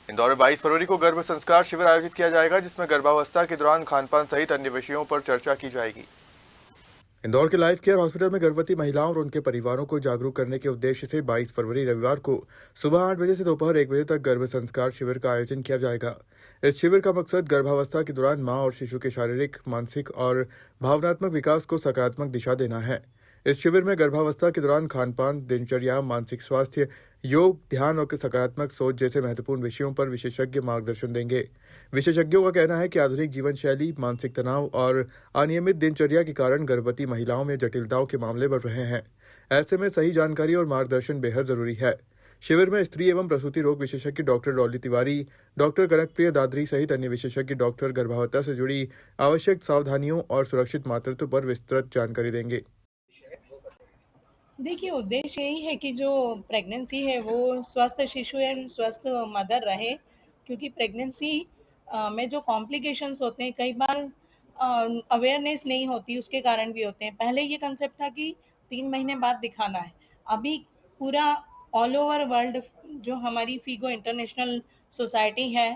इंदौर में 22 फरवरी को गर्भ संस्कार शिविर आयोजित किया जाएगा, जिसमें गर्भावस्था के दौरान खान-पान सहित अन्य विषयों पर चर्चा की जाएगी। इंदौर के लाइफ केयर हॉस्पिटल में गर्भवती महिलाओं और उनके परिवारों को जागरूक करने के उद्देश्य से 22 फरवरी रविवार को सुबह 8 बजे से दोपहर 1 बजे तक गर्भ संस्कार शिविर का आयोजन किया जाएगा। इस शिविर का मकसद गर्भावस्था के दौरान मां और शिशु के शारीरिक, मानसिक और भावनात्मक विकास को सकारात्मक दिशा देना है। इस शिविर में गर्भावस्था के दौरान खान-पान, दिनचर्या, मानसिक स्वास्थ्य, योग, ध्यान और सकारात्मक सोच जैसे महत्वपूर्ण विषयों पर विशेषज्ञ मार्गदर्शन देंगे। विशेषज्ञों का कहना है कि आधुनिक जीवन शैली, मानसिक तनाव और अनियमित दिनचर्या के कारण गर्भवती महिलाओं में जटिलताओं के मामले बढ़ रहे हैं। ऐसे में सही जानकारी और मार्गदर्शन बेहद जरूरी है। शिविर में स्त्री एवं प्रसूति रोग विशेषज्ञ डॉक्टर डॉली तिवारी, डॉक्टर कनकप्रिय दादरी सहित अन्य विशेषज्ञ डॉक्टर गर्भावस्था से जुड़ी आवश्यक सावधानियों और सुरक्षित मातृत्व पर विस्तृत जानकारी देंगे। देखिए, उद्देश्य यही है कि जो प्रेगनेंसी है वो स्वस्थ शिशु एंड स्वस्थ मदर रहे, क्योंकि प्रेगनेंसी में जो कॉम्प्लिकेशंस होते हैं कई बार अवेयरनेस नहीं होती, उसके कारण भी होते हैं। पहले ये कंसेप्ट था कि 3 महीने बाद दिखाना है। अभी पूरा ऑल ओवर वर्ल्ड जो हमारी फीगो इंटरनेशनल सोसाइटी है,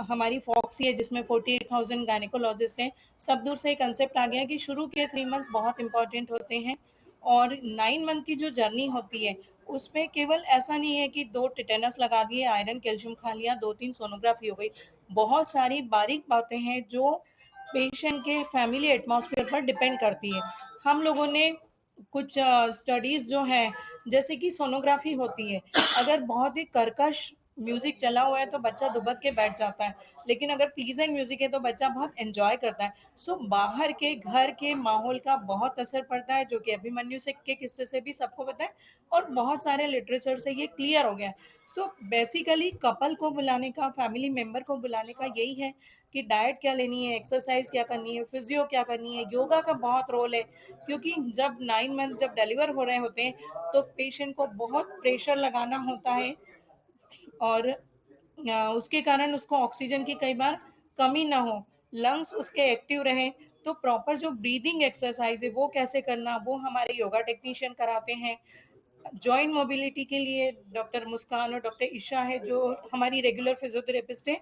हमारी फॉक्सी है जिसमें 48,000 गायनेकोलॉजिस्ट हैं, सब दूर से ये कंसेप्ट आ गया है कि शुरू के 3 मंथ्स बहुत इंपॉर्टेंट होते हैं और 9 मंथ की जो जर्नी होती है उसमें केवल ऐसा नहीं है कि 2 टिटेनस लगा दिए, आयरन कैल्शियम खा लिया, 2-3 सोनोग्राफी हो गई। बहुत सारी बारीक बातें हैं जो पेशेंट के फैमिली एटमॉस्फेयर पर डिपेंड करती है। हम लोगों ने कुछ स्टडीज जो है, जैसे कि सोनोग्राफी होती है, अगर बहुत ही कर्कश म्यूजिक चला हुआ है तो बच्चा दुबक के बैठ जाता है, लेकिन अगर प्लीजेंट म्यूजिक है तो बच्चा बहुत एंजॉय करता है। सो बाहर के घर के माहौल का बहुत असर पड़ता है, जो कि अभिमन्यु से के किस्से से भी सबको पता है और बहुत सारे लिटरेचर से ये क्लियर हो गया है। सो बेसिकली कपल को बुलाने का, फैमिली मेंबर को बुलाने का यही है कि डाइट क्या लेनी है, एक्सरसाइज क्या करनी है, फिजियो क्या करनी है, योगा का बहुत रोल है, क्योंकि जब 9 मंथ जब डिलीवर हो रहे होते हैं तो पेशेंट को बहुत प्रेशर लगाना होता है और उसके कारण उसको ऑक्सीजन की कई बार कमी ना हो, लंग्स उसके एक्टिव रहें। तो प्रॉपर जो ब्रीदिंग एक्सरसाइज है वो कैसे करना, वो हमारे योगा टेक्नीशियन कराते हैं। जॉइंट मोबिलिटी के लिए डॉक्टर मुस्कान और डॉक्टर ईशा है जो हमारी रेगुलर फिजियोथेरेपिस्ट है।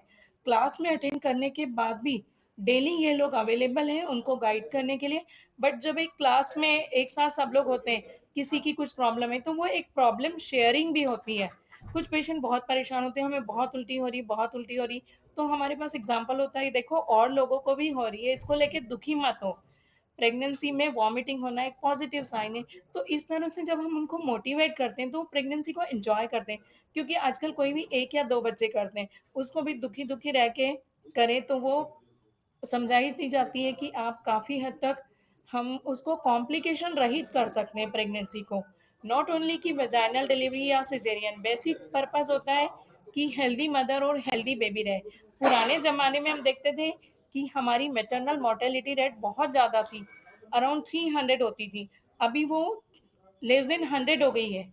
क्लास में अटेंड करने के बाद भी डेली ये लोग अवेलेबल हैं उनको गाइड करने के लिए। बट जब एक क्लास में एक साथ सब लोग होते हैं, किसी की कुछ प्रॉब्लम है तो वो एक प्रॉब्लम शेयरिंग भी होती है। कुछ पेशेंट बहुत परेशान होते हैं, हमें बहुत उल्टी हो रही, बहुत उल्टी हो रही, तो हमारे पास एग्जाम्पल होता है, देखो और लोगों को भी हो रही है, इसको लेके दुखी मत हो। प्रेगनेंसी में वॉमिटिंग होना एक पॉजिटिव साइन है। तो इस तरह से जब हम उनको मोटिवेट करते हैं तो प्रेगनेंसी को एंजॉय करते हैं, क्योंकि आजकल कोई भी 1 या 2 बच्चे करते हैं, उसको भी दुखी दुखी रह के करें तो वो समझाई दी जाती है कि आप काफ़ी हद तक हम उसको कॉम्प्लिकेशन रहित कर सकते हैं प्रेगनेंसी को। नॉट ओनली कि वेजाइनल डिलीवरी या सिजेरियन, बेसिक पर्पस होता है कि हेल्दी मदर और हेल्दी बेबी रहे। पुराने ज़माने में हम देखते थे कि हमारी मैटरनल मोर्टेलिटी रेट बहुत ज़्यादा थी, अराउंड 300 होती थी, अभी वो लेस देन 100 हो गई है।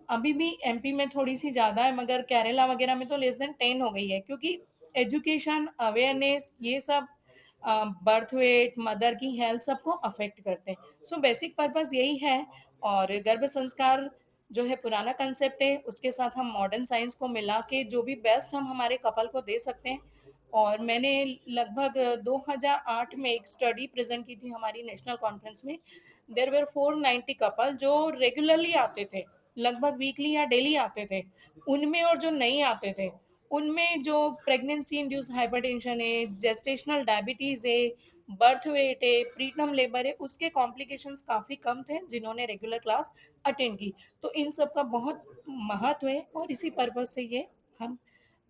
अभी भी एमपी में थोड़ी सी ज़्यादा है, मगर केरला वगैरह में तो लेस देन 10 हो गई है, क्योंकि एजुकेशन, अवेयरनेस, ये सब बर्थ वेट, मदर की हेल्थ सबको अफेक्ट करते हैं। सो बेसिक पर्पस यही है। और गर्भ संस्कार जो है पुराना कंसेप्ट है, उसके साथ हम मॉडर्न साइंस को मिला के जो भी बेस्ट हम हमारे कपल को दे सकते हैं। और मैंने लगभग 2008 में एक स्टडी प्रेजेंट की थी हमारी नेशनल कॉन्फ्रेंस में। देयर वर 490 कपल जो रेगुलरली आते थे, लगभग वीकली या डेली आते थे। उनमें और जो नहीं आते थे उनमें जो प्रेगनेंसी इंड्यूस हाइपरटेंशन है, जेस्टेशनल डायबिटीज है, बर्थ वेट है, प्रीटर्म लेबर है, उसके कॉम्प्लिकेशंस काफ़ी कम थे जिन्होंने रेगुलर क्लास अटेंड की। तो इन सब का बहुत महत्व है और इसी पर्पज से ये हम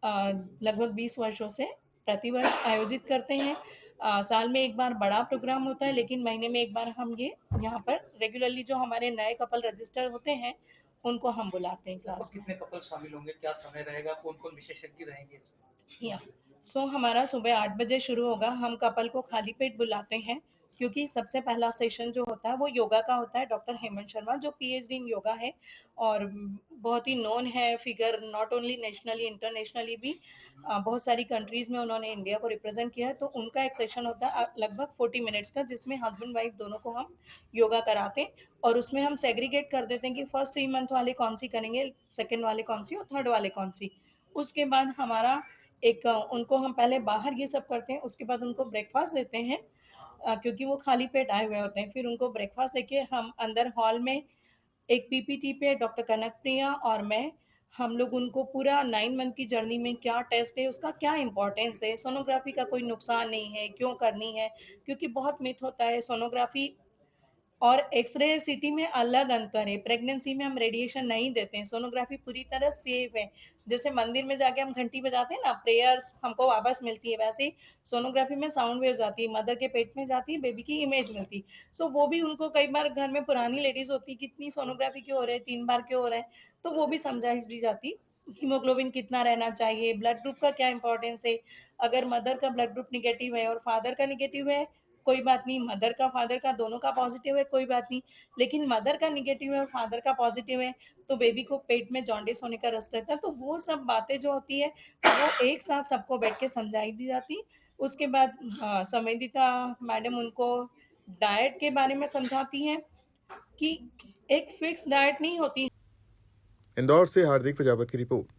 लगभग 20 वर्षों से प्रतिवर्ष आयोजित करते हैं। साल में एक बार बड़ा प्रोग्राम होता है, लेकिन महीने में एक बार हम ये यहाँ पर रेगुलरली जो हमारे नए कपल रजिस्टर होते हैं उनको हम बुलाते हैं क्लास में। कितने कपल शामिल होंगे, क्या समय रहेगा, कौन कौन विशेषज्ञ रहेंगे इसमें? या सो हमारा सुबह 8 बजे शुरू होगा। हम कपल को खाली पेट बुलाते हैं, क्योंकि सबसे पहला सेशन जो होता है वो योगा का होता है। डॉक्टर हेमंत शर्मा जो पीएचडी इन योगा है और बहुत ही नोन है figure, not only nationally internationally भी। बहुत सारी कंट्रीज में उन्होंने इंडिया को रिप्रेजेंट किया है। तो उनका एक सेशन होता है लगभग 40 मिनट्स का, जिसमें हस्बैंड वाइफ दोनों को हम योगा कराते हैं। और उसमें हम सेग्रीगेट कर देते हैं कि फर्स्ट 3 मंथ वाले कौन सी करेंगे, सेकेंड वाले कौन सी और थर्ड वाले कौन सी। उसके बाद हमारा एक उनको हम पहले बाहर ये सब करते हैं, उसके बाद उनको ब्रेकफास्ट देते हैं, क्योंकि वो खाली पेट आए हुए होते हैं। फिर उनको ब्रेकफास्ट देके हम अंदर हॉल में एक पीपीटी पे डॉक्टर कनक प्रिया और मैं, हम लोग उनको पूरा 9 मंथ की जर्नी में क्या टेस्ट है, उसका क्या इंपॉर्टेंस है, सोनोग्राफी का कोई नुकसान नहीं है, क्यों करनी है, क्योंकि बहुत मिथ होता है सोनोग्राफी और एक्सरे सिटी में अलग अंतर है। प्रेगनेंसी में हम रेडिएशन नहीं देते हैं, सोनोग्राफी पूरी तरह सेफ है। जैसे मंदिर में जाके हम घंटी बजाते हैं ना, प्रेयर्स हमको वापस मिलती है, वैसे ही सोनोग्राफी में साउंड वेव जाती है, मदर के पेट में जाती है, बेबी की इमेज मिलती। सो वो भी उनको कई बार घर में पुरानी लेडीज होती है, कितनी सोनोग्राफी क्यों हो रहे हैं, 3 बार क्यों हो रहा है, तो वो भी समझाई दी जाती। हीमोग्लोबिन कितना रहना चाहिए, ब्लड ग्रुप का क्या इंपॉर्टेंस है, अगर मदर का ब्लड ग्रुप निगेटिव है और फादर का निगेटिव है कोई बात नहीं, मदर का फादर का दोनों का पॉजिटिव है कोई बात नहीं, लेकिन मदर का निगेटिव है और फादर का पॉजिटिव है तो बेबी को पेट में जॉन्डिस होने का रिस्क रहता है। तो वो सब बातें जो होती है वो एक साथ सबको बैठ के समझाई दी जाती। उसके बाद संवेदिता मैडम उनको डाइट के बारे में समझाती हैं कि एक फिक्स डाइट नहीं होती। इंदौर से हार्दिक प्रजापत की रिपोर्ट।